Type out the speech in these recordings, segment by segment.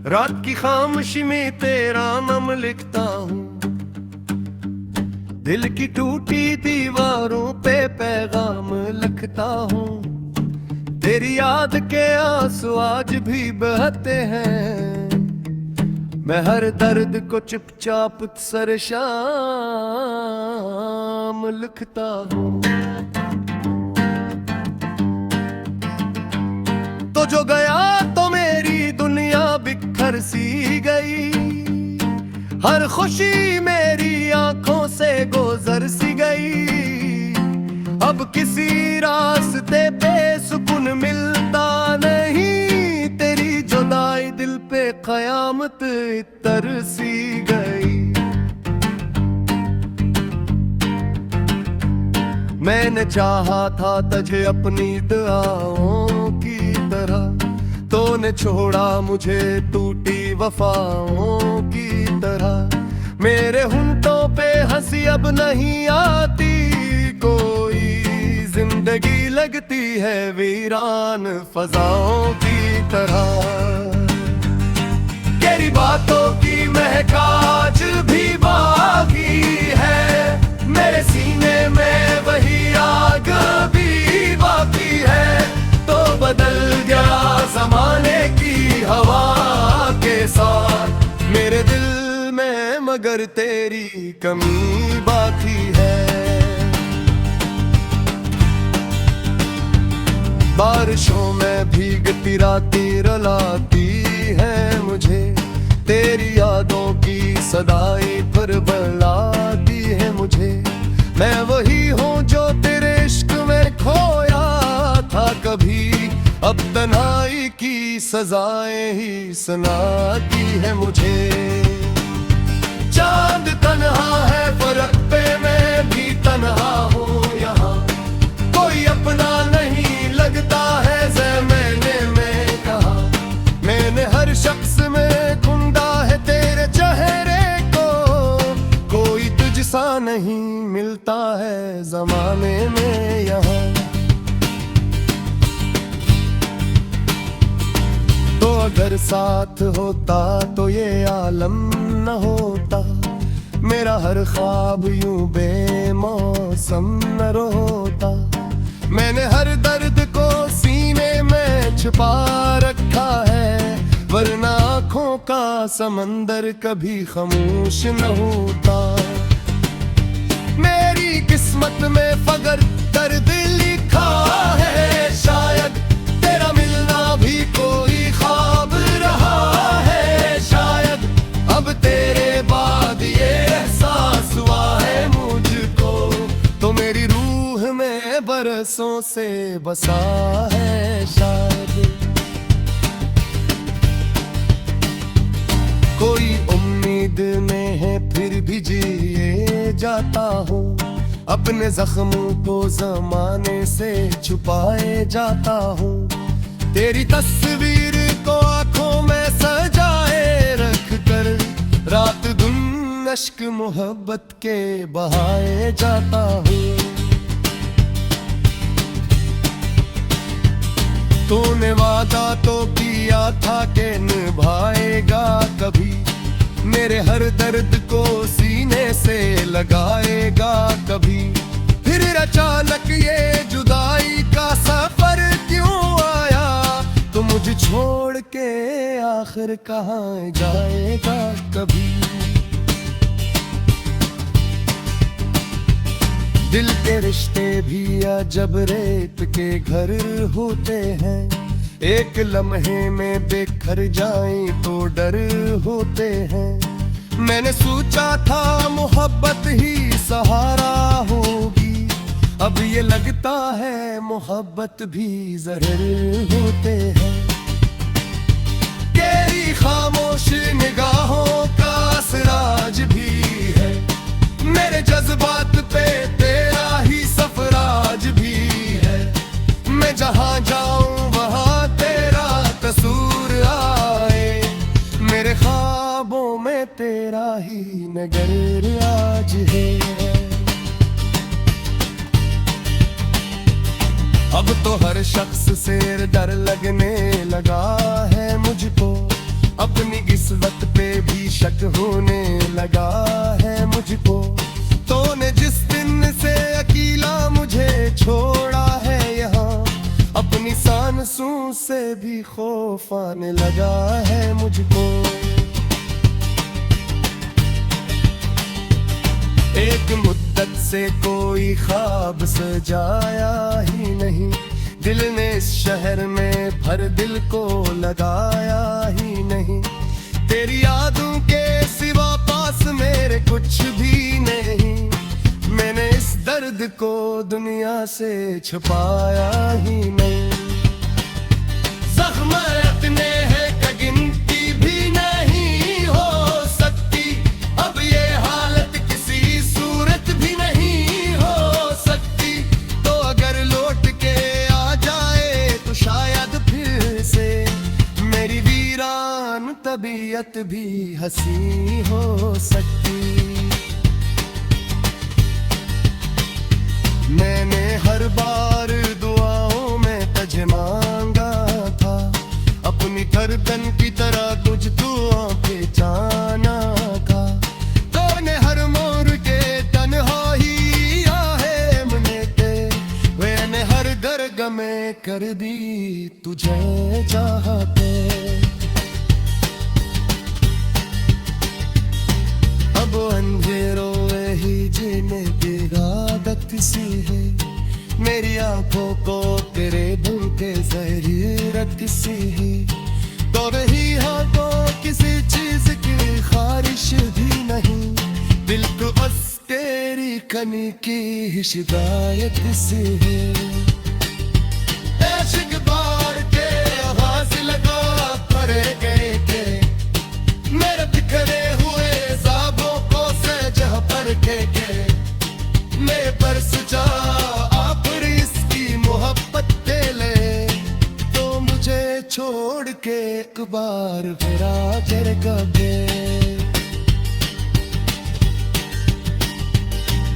रात की खामोशी में तेरा नाम लिखता हूँ, दिल की टूटी दीवारों पे पैगाम लिखता हूँ। तेरी याद के आंसू आज भी बहते हैं, मैं हर दर्द को चुपचाप सर शाम लिखता हूँ। तो जो गया तो मेरी दुनिया बिखर सी गई, हर खुशी मेरी आंखों से गुजर सी गई। अब किसी रास्ते पे सुकून मिलता नहीं, तेरी जुदाई दिल पे कयामत इतर सी गई। मैंने चाहा था तुझे अपनी दुआओं की तरह, तूने छोड़ा मुझे टूटी वफाओं की तरह। मेरे होंठों पे हंसी अब नहीं आती कोई, जिंदगी लगती है वीरान फजाओं की तरह। तेरी बातों की महक आज भी बाकी है, मेरे सीने में वही आग भी बाकी है। तो बदल गया ज़माने की हवा के साथ मेरे दिल में, मगर तेरी कमी बाकी है। बारिशों में भीगती रातें रुलाती है मुझे, तेरी यादों की सदाई पर बुलाती है मुझे। मैं वही हूँ जो तेरे इश्क में खोया था कभी, अब तन्हाई की सजाएं ही सुनाती है मुझे। चांद तन्हा है फरक पे, मैं भी तन्हा हूँ यहाँ, कोई अपना नहीं लगता है ज़माने में कहा। मैंने हर शख्स में ढूंढा है तेरे चेहरे को, कोई तुझसा नहीं मिलता है ज़माने में यहाँ। तो अगर साथ होता तो ये आलम न होता, मेरा हर ख्वाब यूं बेमौसम न रोता। मैंने हर दर्द को सीने में छुपा रखा है, वरना आँखों का समंदर कभी खामोश न होता। मेरी किस्मत में फगर दर्द लिखा है, शायद तेरा मिलना भी कोई ख्वाब रहा है। शायद अब तेरे बाद ये एहसास हुआ है मुझको, तो मेरी रूह में बरसों से बसा है शायद। कोई उम्मीद में है फिर भी जिए जाता हूँ, अपने जख्मों को ज़माने से छुपाए जाता हूँ। तेरी तस्वीर को आंखों में सजाए रख कर, रात दिन अश्क मोहब्बत के बहाए जाता हूँ। तूने वादा तो किया था कि निभाएगा कभी, मेरे हर दर्द को सीने से लगाएगा कभी। फिर अचानक ये जुदाई का सफर क्यों आया, तो मुझे छोड़ के आखिर कहाँ जाएगा कभी। दिल के रिश्ते भी अजब रेत के घर होते हैं, एक लम्हे में बिखर जाएं तो डर होते हैं। मैंने सोचा था मोहब्बत ही सहारा होगी, अब ये लगता है मोहब्बत भी जहर होते हैं। तेरी खामोश निगाहों का असराज भी है, मेरे जज्बात पे तेरा ही सफराज भी है। मैं जहाँ जाऊं वहाँ तेरा कसूर आए, मेरे ख्वाबों में तेरा ही नगर आज है। अब तो हर शख्स से डर लगने लगा है मुझको, अब अपनी किस्मत पे भी शक होने लगा है मुझको। तूने जिस दिन से अकेला मुझे छोड़ा है यहाँ, अपनी सांसों से भी खौफ आने लगा है मुझको। एक मुद्दत से कोई ख्वाब सजाया ही नहीं, दिल ने इस शहर में भर दिल को लगाया ही नहीं। तेरी यादों के सिवा पास मेरे कुछ भी नहीं, मैंने इस दर्द को दुनिया से छुपाया ही नहीं। जख्म इतने हैं कि गिनती भी नहीं हो सकती, अब ये हालत किसी सूरत भी नहीं हो सकती। तो अगर लौट के आ जाए तो शायद फिर से मेरी वीरान तबीयत भी हंसी हो सकती। मैंने हर बार दुआओं में तुझे मांगा था, अपनी धड़कन की तरह तुझ दुआओं पे जाना था। तूने हर मोड़ के तन्हाई आहे मनेते, मैंने हर दरगह में कर दी तुझे चाहते। अब अंधेरों में ही जीने की आदत सी है, मेरी आंखों को तेरे धुंके ज़रूरत सी है। तो रही हाथों किसी चीज की ख्वाहिश भी नहीं, दिल को बस तेरी कनी की शिकायत सी है। इश्क बार के आवाज लगा पड़े गए थे, मेरे बिखरे हुए ख्वाबों को सजा पर के मैं बरस जा आप इसकी मोहब्बत के ले। तो मुझे छोड़ के एक बार फिर आ कभी,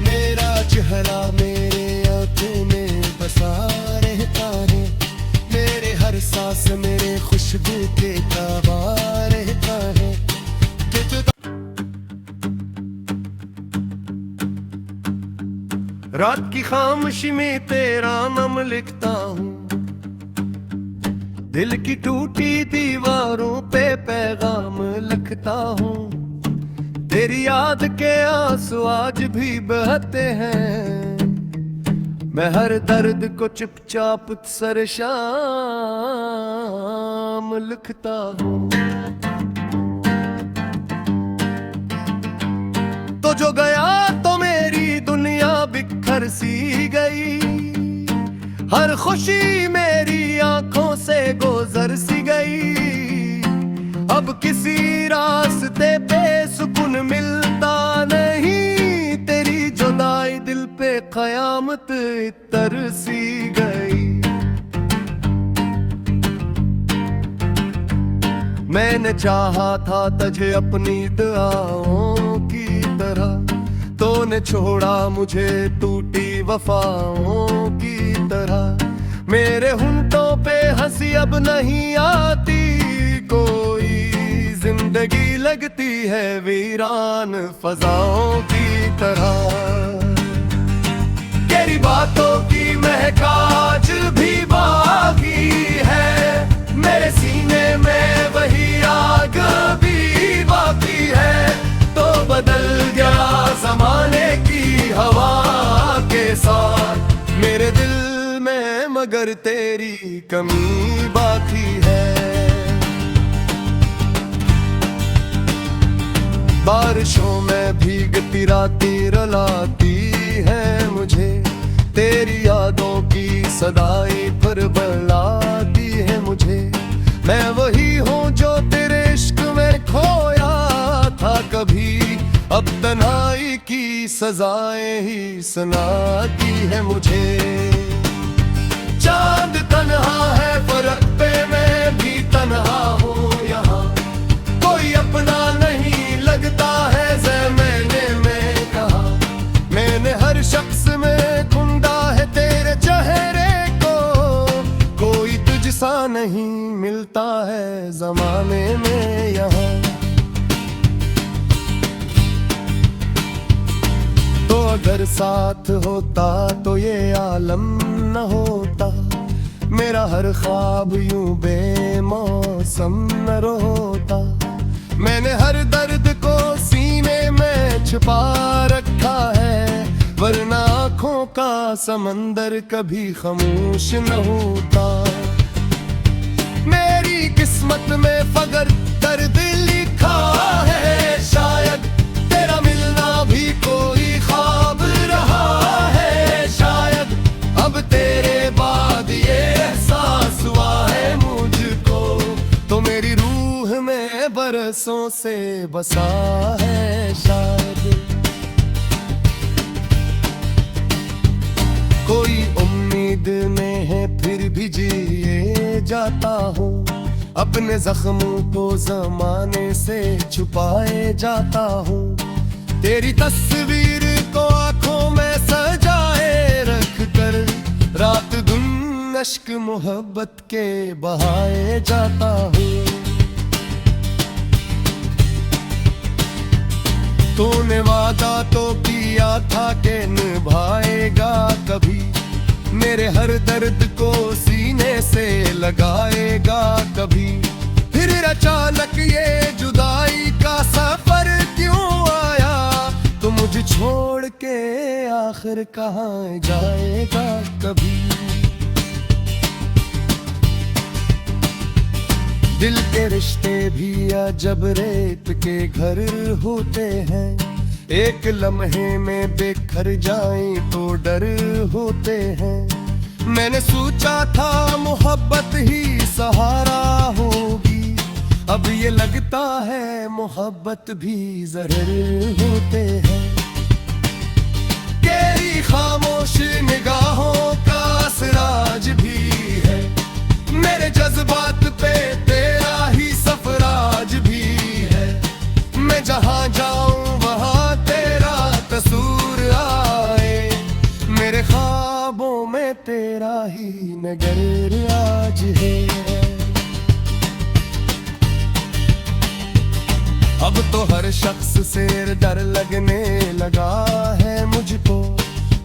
मेरा चेहरा मेरे आंखों में बसा रहता है, मेरे हर सांस मेरे खुशबू के ताबा रहता है। रात की खामोशी में तेरा नाम लिखता हूँ, दिल की टूटी दीवारों पे पैगाम लिखता हूँ। तेरी याद के आंसू आज भी बहते हैं, मैं हर दर्द को चुपचाप सर शाम लिखता हूँ। तो जो गया तो मेरी दुनिया बिखर सी गई, हर खुशी मेरी आंखों से गुजर सी गई। अब किसी रास्ते पे सुकून मिलता नहीं, तेरी जुदाई दिल पे कयामत तर सी गई। मैंने चाहा था तुझे अपनी दुआओं की तरह, तूने छोड़ा मुझे टूटी वफाओं की तरह। मेरे होंठों पे हंसी अब नहीं आती कोई, जिंदगी लगती है वीरान फजाओं की तरह। तेरी बातों की महक आज भी बाकी है, मेरे सीने में वही आग भी बाकी है। तो बदल गया जमाने की हवा के साथ मेरे दिल में, मगर तेरी कमी बाकी है। बारिशों में भीगती रातें रुलाती है मुझे, तेरी यादों की सदाई पर बुलाती है मुझे। मैं वही हूँ जो तेरे इश्क में खोया था कभी, अब तन्हाई की सजाएं ही सुनाती है मुझे। चांद तन्हा है फरक पे मैं भी तन्हा हूँ यहाँ, कोई अपना नहीं लगता है ज़माने में कहा। मैंने हर शख्स में ढूंढा है तेरे चेहरे को, कोई तुझ सा नहीं मिलता है जमाने में यहाँ। तो अगर साथ होता तो ये आलम न होता, मेरा हर ख्वाब यूं बेमौसम न रोता। मैंने हर दर्द को सीने में छुपा रखा है, वरना आँखों का समंदर कभी खामोश न होता। मेरी किस्मत में फगर दर्द लिखा है, शायद तेरा मिलना भी कोई ख्वाब रहा है। शायद अब तेरे बाद ये एहसास हुआ है मुझको, तो मेरी रूह में बरसों से बसा है शायद। कोई उम्मीद में है फिर भी जिए जाता हूँ, अपने जख्मों को जमाने से छुपाए जाता हूँ। तेरी तस्वीर को आंखों में सजाए रख कर, रात दिन अश्क मोहब्बत के बहाए जाता हूँ। तूने वादा तो किया था कि निभाएगा कभी, मेरे हर दर्द को सीने से लगाएगा कभी। फिर अचानक ये जुदाई का सफर क्यों आया, तो मुझे छोड़ के आखिर कहाँ जाएगा कभी। दिल के रिश्ते भी अजब रेत के घर होते हैं, एक लम्हे में बिखर जाएं तो डर होते हैं। मैंने सोचा था मोहब्बत ही सहारा होगी, अब ये लगता है मोहब्बत भी जहर होते हैं। तेरी खामोश निगाहों का असराज भी है, मेरे जज्बात पे तेरा ही सफराज भी है। मैं जहाँ जाऊं वहाँ तेरा तस्वीर आए, मेरे ख्वाबों में तेरा ही नगर आज है। अब तो हर शख्स से डर लगने लगा है मुझको,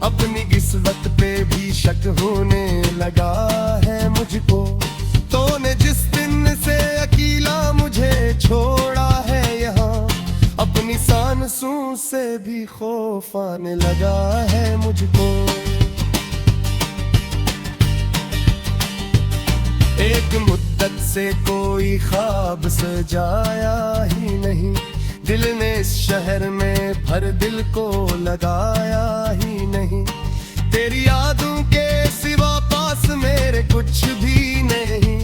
अपनी किस्मत पे भी शक होने लगा है मुझको। तूने जिस दिन से अकेला मुझे छोड़ा है यहाँ, अपनी सांसों से भी खौफ आने लगा है मुझको। एक मुद्दत से कोई ख्वाब सजाया ही नहीं, दिल ने इस शहर में भर दिल को लगाया ही नहीं। तेरी यादों के सिवा पास मेरे कुछ भी नहीं,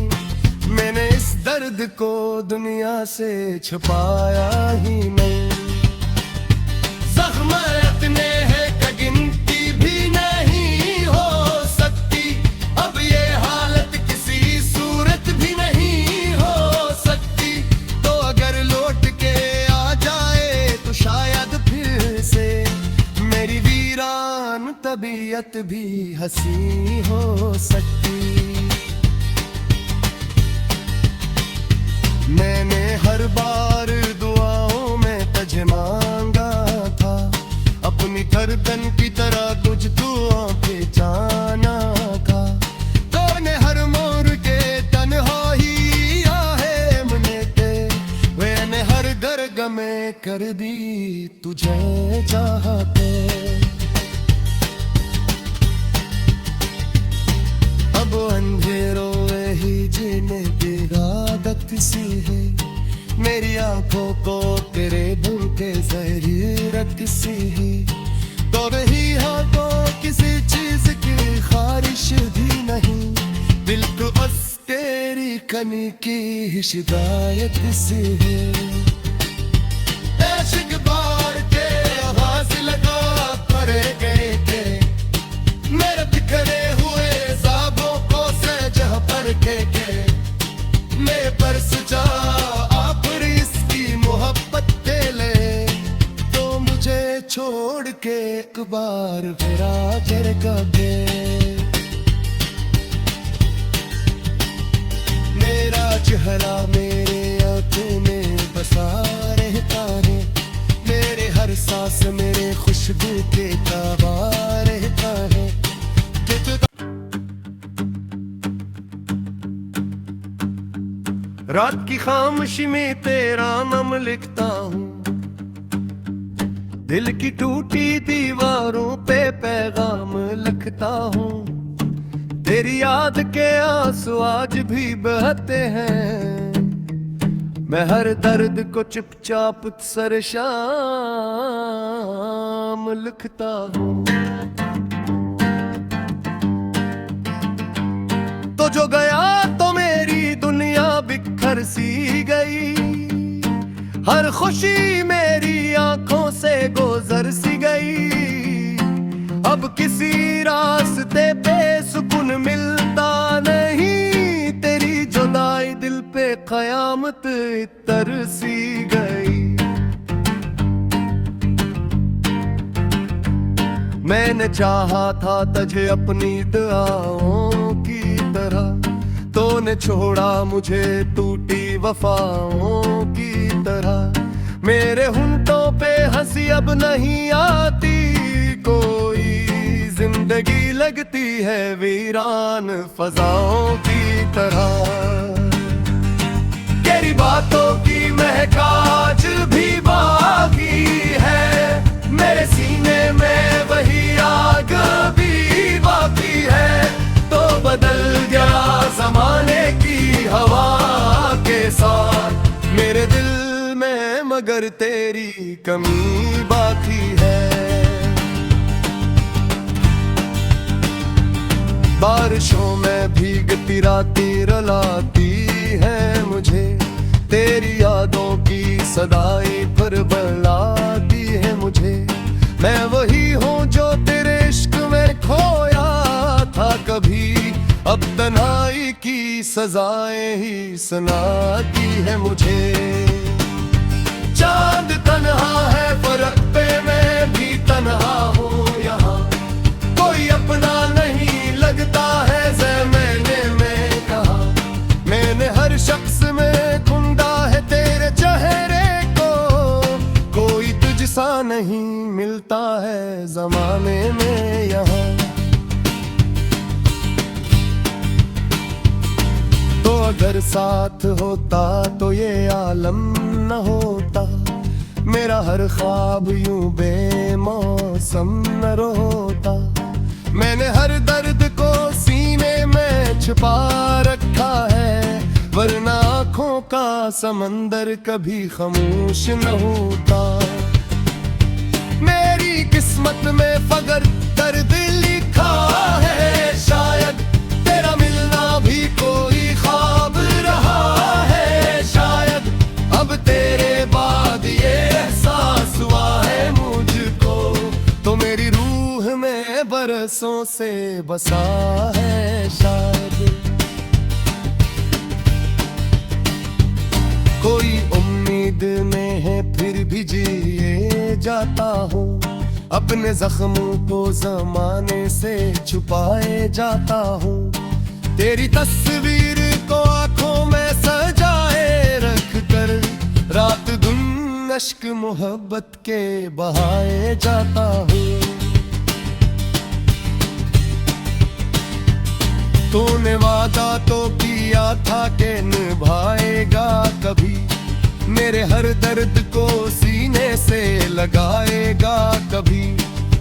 मैंने इस दर्द को दुनिया से छुपाया ही नहीं। जख्म इतने हैं कि गिनती भी नहीं हो सकती, अब ये हालत किसी सूरत भी नहीं हो सकती। तो अगर लौट के आ जाए तो शायद फिर से मेरी वीरान तबीयत भी हंसी हो सकती। मैंने हर बार दुआओं में तुझे मांगा था, अपनी धड़कन की तरह कुछ दुआ पे जाना था। तूने हर मोड़ के तन्हाई आहे मने ते, मैंने हर गर्ग में कर दी तुझे चाहते। अब अंधेरों में ही जीने की आदत सी है, मेरी आंखों को तेरे दिल के जहरीरत सी है। तो रही हाँ तो किसी चीज की ख्वाहिश भी नहीं, दिल को बस तेरी कनी की शिकायत सी है। इश्क बार के आवाज लगा पड़े गए थे, मेरे बिखरे हुए ख्वाबों को सजा पर के मैं बरस जा आप इसकी मोहब्बत के ले। तो मुझे छोड़ के एक बार फिर आकर कभी चेहरा मेरे आंखों में बसा रहता है, मेरे हर सांस मेरे खुशबू के ताबा रहता है। रात की खामोशी में तेरा नाम लिखता हूँ, दिल की टूटी दीवारों पे पैगाम लिखता हूँ। तेरी याद के आंसू आज भी बहते हैं, मैं हर दर्द को चुपचाप सर शाम लिखता हूँ। तो जो गया तो मेरी दुनिया बिखर सी गई, हर खुशी मेरी आंखों से गुजर सी गई। अब किसी रास्ते पे सुकून मिलता नहीं, तेरी जुदाई दिल पे कयामत तरसी गई। मैंने चाहा था तुझे अपनी दुआओं की तरह, तूने छोड़ा मुझे टूटी वफाओं की तरह। मेरे होंठों पे हंसी अब नहीं आती कोई, जिंदगी लगती है वीरान फजाओं की तरह। तेरी बातों की महक आज भी बाकी है, मेरे सीने में वही आग भी बाकी है। तो बदल गया जमाने की हवा के साथ मेरे दिल में, मगर तेरी कमी बाकी है। बारिशों में भीगती रातें रुलाती है मुझे, तेरी यादों की सदाई पर बुलाती है मुझे। मैं वही हूँ जो तेरे इश्क में खोया था कभी, अब तन्हाई की सजाएं ही सुनाती है मुझे। चांद तन्हा है फर्क पे मैं भी तन्हा हूँ यहाँ, कोई अपना नहीं लगता है ज़माने में कहा। मैंने हर शख्स में ढूंढा है तेरे चेहरे को, कोई तुझसा नहीं मिलता है ज़माने में यहाँ। तो अगर साथ होता तो ये आलम न होता, मेरा हर ख्वाब यूं बेमौसम न रोता। मैंने हर दर्द को सीने में छुपा रखा है, वरना आँखों का समंदर कभी खामोश न होता। मेरी किस्मत में फगर दर्द लिखा है, शायद तेरा मिलना भी कोई ख्वाब रहा है। शायद अब तेरे बाद ये एहसास हुआ है मुझको, तो मेरी रूह में बरसों से बसा है शायद। कोई उम्मीद में है फिर भी जिए जाता हूँ, अपने जख्मों को जमाने से छुपाए जाता हूँ। तेरी तस्वीर को आंखों में सजाए रख कर, रात दिन अश्क मोहब्बत के बहाए जाता हूँ। तूने वादा तो किया था कि निभाएगा कभी, मेरे हर दर्द को सीने से लगाएगा कभी।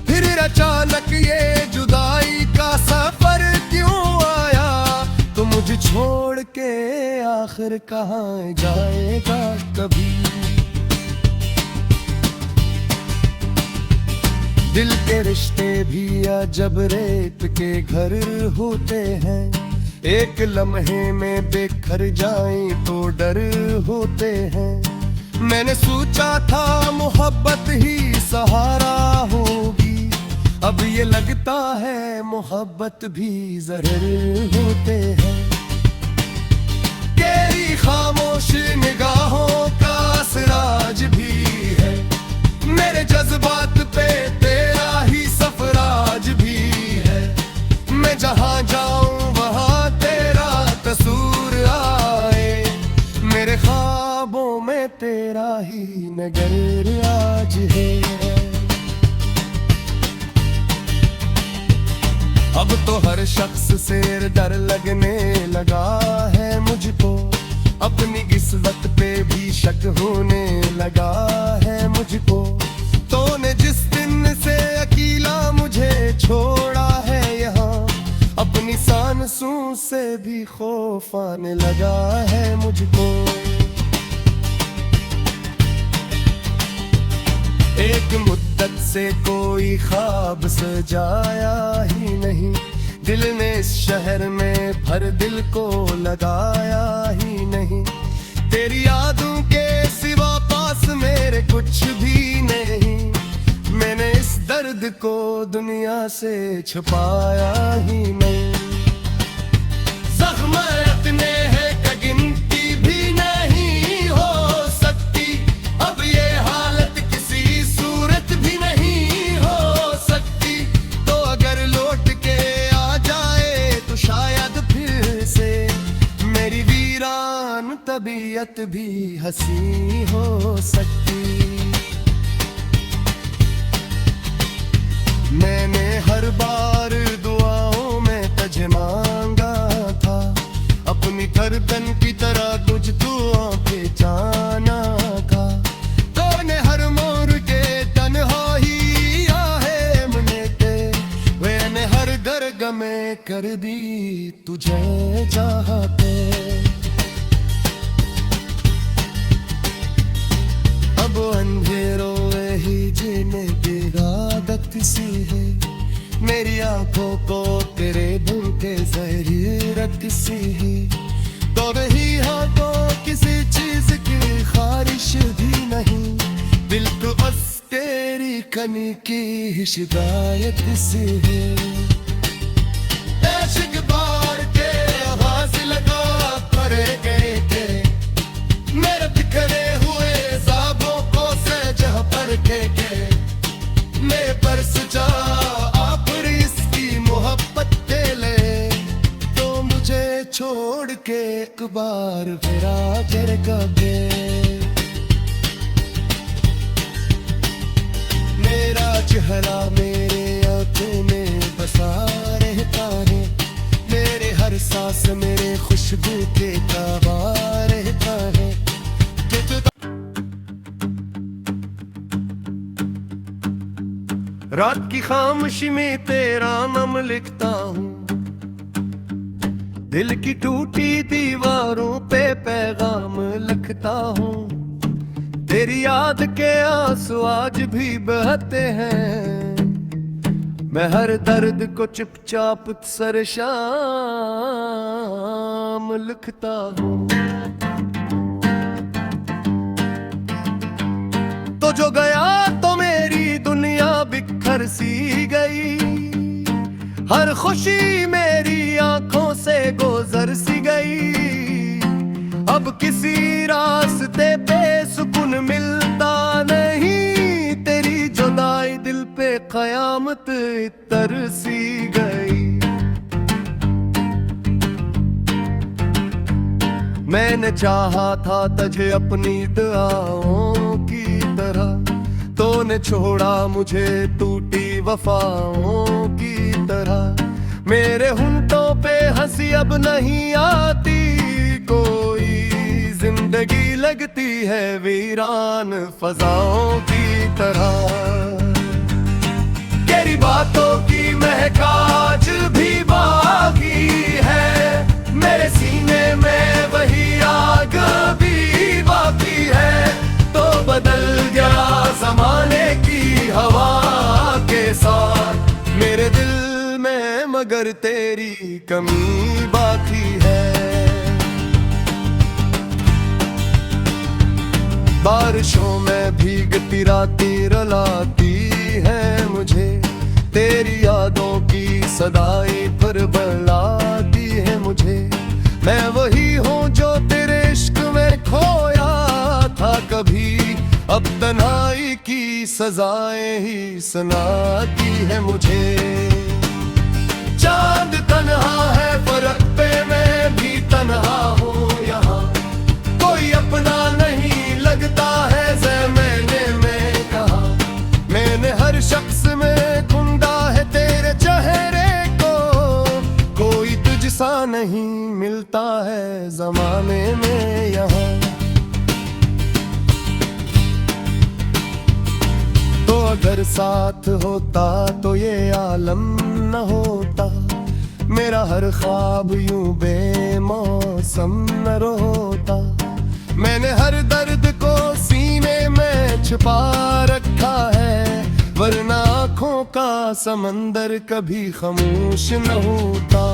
फिर अचानक ये जुदाई का सफर क्यों आया, तो मुझे छोड़ के आखिर कहाँ जाएगा कभी। दिल के रिश्ते भी अजब रेत के घर होते हैं, एक लम्हे में बिखर जाएं तो डर होते हैं। मैंने सोचा था मोहब्बत ही सहारा होगी, अब ये लगता है मोहब्बत भी जहर होते हैं। तेरी खामोश निगाहों का असराज भी है, मेरे जज्बात पे तेरा ही सफराज भी है। मैं जहाँ जाऊं वहाँ तेरा कसूर आए, ही नगर आज है। अब तो हर शख्स से डर लगने लगा है मुझको, अपनी किस्मत पे भी शक होने लगा है मुझको। तूने जिस दिन से अकेला मुझे छोड़ा है यहाँ, अपनी सांसों से भी खौफ आने लगा है मुझको। एक मुद्दत से कोई ख्वाब सजाया ही नहीं, दिल ने इस शहर में भर दिल को लगाया ही नहीं। तेरी यादों के सिवा पास मेरे कुछ भी नहीं, मैंने इस दर्द को दुनिया से छुपाया ही नहीं। जख्म इतने हैं कि गिनती भी नहीं हो सकती, अब ये हालत किसी सूरत भी नहीं हो सकती। तो अगर लौट के आ जाए तो शायद फिर से मेरी वीरान तबीयत भी हंसी हो सकती। मैंने हर बार दुआओं में तुझे मांगा था, अपनी गर्दन की तरह तुझ दुआओं पे जाना था। तूने हर मोड़ के तन्हाई आहे मनेते, मैंने हर दरगह में कर दी तुझे चाहते। अब अंधेरों में ही जीने की आदत सी है, मेरी आंखों को तेरे धुन के जरूरत सी है। तो रही हाथों किसी चीज की ख्वाहिश भी नहीं, दिल को बस तेरी कनी की शिकायत सी है। इश्क बार के आवाज लगा पड़े गए थे, मेरे बिखरे हुए ख्वाबों को सजा पर के मैं बरस जा आप इसकी मोहब्बत के ले। तो मुझे छोड़ के एक बार फिर आकर कभी मेरा चेहरा मेरे आंखों में बसा रहता है, मेरे हर सांस मेरे खुशबू के ताबा रहता है। रात की खामोशी में तेरा नाम लिखता हूँ, दिल की टूटी दीवारों पे पैगाम लिखता हूँ। तेरी याद के आंसू आज भी बहते हैं, मैं हर दर्द को चुपचाप सर शाम लिखता हूँ। तो जो गया तो मेरी दुनिया बिखर सी गई, हर खुशी मेरी आंखों से गुजर सी गई। अब किसी रास्ते पे सुकून मिलता नहीं, तेरी जुदाई दिल पे कयामत तरसी गई। मैंने चाहा था तुझे अपनी दुआओं की तरह, तूने छोड़ा मुझे टूटी वफाओं की तरह। मेरे होंठों पे हंसी अब नहीं आती कोई, जिंदगी लगती है वीरान फजाओं की तरह। तेरी बातों की महक आज भी बाकी है, मेरे सीने में वही आग भी बाकी है। तो बदल गया जमाने की हवा के साथ मेरे दिल में, मगर तेरी कमी बाकी है। बारिशों में भीगती रातें रुलाती है मुझे, तेरी यादों की सदाएं पर बुलाती है मुझे। मैं वही हूँ जो तेरे इश्क में खोया था कभी, अब तन्हाई की सजाएं ही सुनाती है मुझे। चांद तन्हा है फरक पे मैं भी तन्हा हूँ यहाँ, कोई अपना नहीं लगता है मिलता है जमाने में यहाँ। तो अगर साथ होता तो ये आलम न होता, मेरा हर ख्वाब यूं बेमौसम न रोता। मैंने हर दर्द को सीने में छुपा रखा है, वरना आँखों का समंदर कभी खामोश न होता।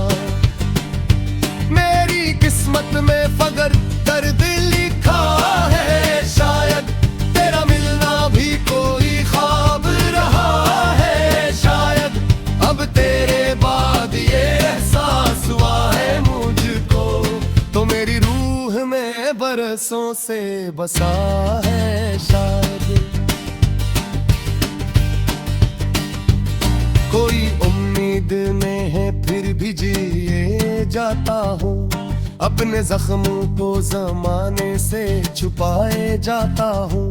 मेरी किस्मत में फगर दर्द लिखा है, शायद तेरा मिलना भी कोई ख्वाब रहा है। शायद अब तेरे बाद ये एहसास हुआ है मुझको, तो मेरी रूह में बरसों से बसा है शायद। कोई उम्मीद में है फिर भी जिए जाता हूँ, अपने जख्मों को जमाने से छुपाए जाता हूँ।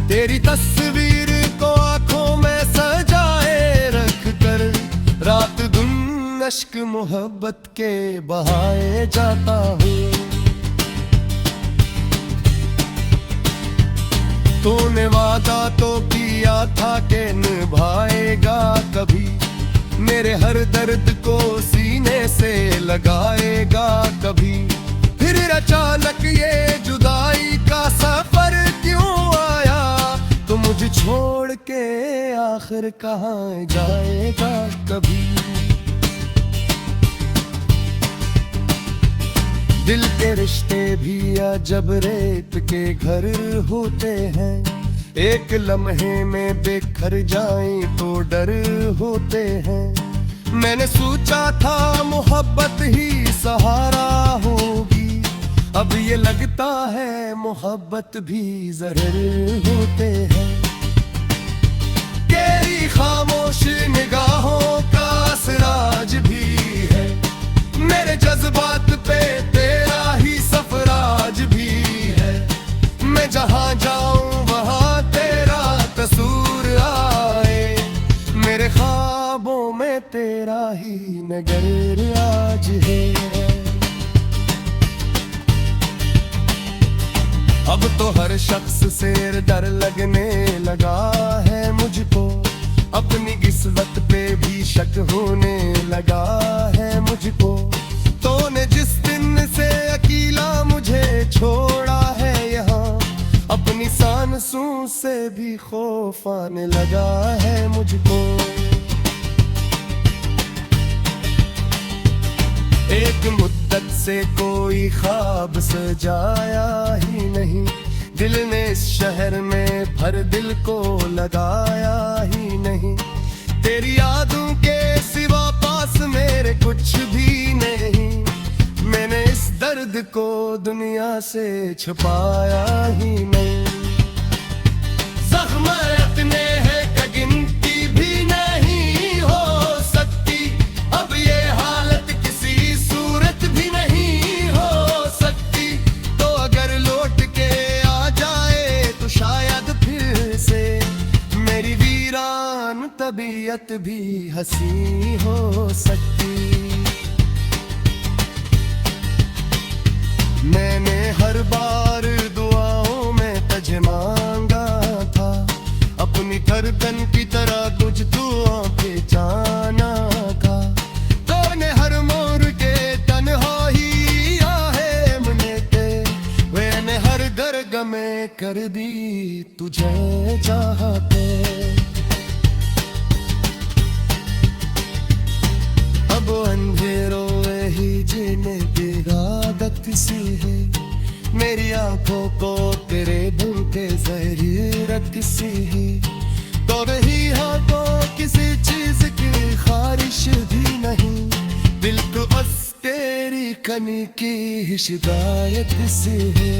तेरी तस्वीर को आंखों में सजाए रख कर, रात दिन अश्क मोहब्बत के बहाए जाता हूँ। तूने वादा तो किया था कि निभाएगा कभी, मेरे हर दर्द को सीने से लगाएगा कभी। फिर अचानक ये जुदाई का सफर क्यों आया, तो मुझे छोड़ के आखिर कहाँ जाएगा कभी। दिल के रिश्ते भी अजब रेत के घर होते हैं, एक लम्हे में बिखर जाएं तो डर होते हैं। मैंने सोचा था मोहब्बत ही सहारा होगी, अब ये लगता है मोहब्बत भी जहर होते हैं। तेरी खामोश निगाहों का असराज भी है, मेरे जज्बात पे तेरा ही सफराज भी है। मैं जहाँ जाऊं वहाँ तेरा तसूर आए, मेरे ख्वाबों में तेरा ही नगर आज है। अब तो हर शख्स से डर लगने लगा है मुझको, अपनी किस्मत पे भी शक होने लगा है मुझको। तूने जिस दिन से अकेला मुझे छोड़ा है यहाँ, अपनी सांसों से भी खौफ आने लगा है मुझको। एक मुद्दत से कोई ख्वाब सजाया ही नहीं, दिल ने इस शहर में भर दिल को लगाया ही नहीं। तेरी यादों के सिवा पास मेरे कुछ भी नहीं, मैंने इस दर्द को दुनिया से छुपाया ही नहीं। जख्म इतने हैं कि गिनती भी नहीं हो सकती, अब ये हालत किसी सूरत भी नहीं हो सकती। तो अगर लौट के आ जाए तो शायद फिर से मेरी वीरान तबीयत भी हंसी हो सकती। मैंने हर बार दुआओं में तुझे मांगा था, अपनी धड़कन की तरह कुछ दुआ पे जाना था। तूने हर मोड़ के तन्हाई आहे मने के, मैंने हर दरगह में कर दी तुझे चाहते। अब अंधेरों में ही जीने की आदत सी है, मेरी आंखों को तेरे दिल के जहरीरत सी है। तो रही हाथों किसी चीज की ख्वाहिश भी नहीं, दिल को बस तेरी कमी की शिकायत सी है।